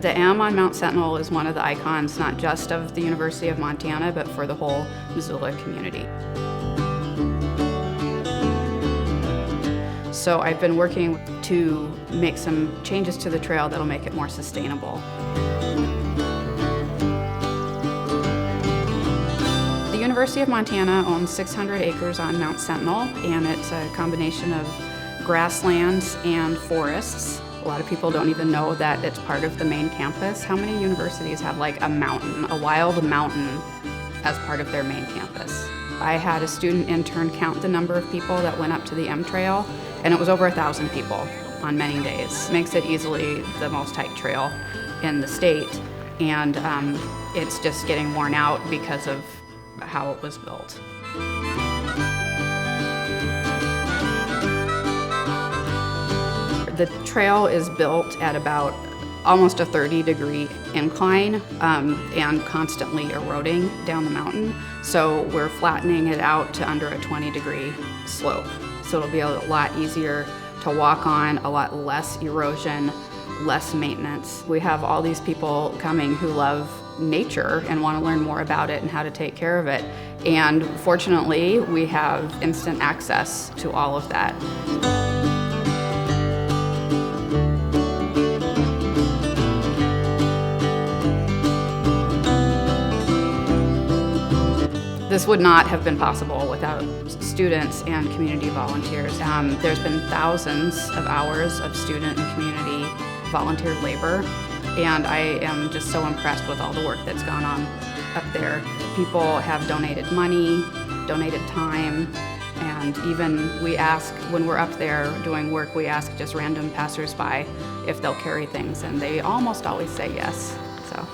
The M on Mount Sentinel is one of the icons, not just of the University of Montana, but for the whole Missoula community. So I've been working to make some changes to the trail that'll make it more sustainable. The University of Montana owns 600 acres on Mount Sentinel, and it's a combination of grasslands and forests. A lot of people don't even know that it's part of the main campus. How many universities have like a mountain, a wild mountain, as part of their main campus? I had a student intern count the number of people that went up to the M Trail, and it was over 1,000 people on many days. It makes it easily the most hiked trail in the state, and it's just getting worn out because of how it was built. The trail is built at about almost a 30-degree incline and constantly eroding down the mountain. So we're flattening it out to under a 20-degree slope. So it'll be a lot easier to walk on, a lot less erosion, less maintenance. We have all these people coming who love nature and want to learn more about it and how to take care of it. And fortunately, we have instant access to all of that. This would not have been possible without students and community volunteers. There's been thousands of hours of student and community volunteer labor, and I am just so impressed with all the work that's gone on up there. People have donated money, donated time, and even we ask, when we're up there doing work, we ask just random passersby if they'll carry things, and they almost always say yes. So.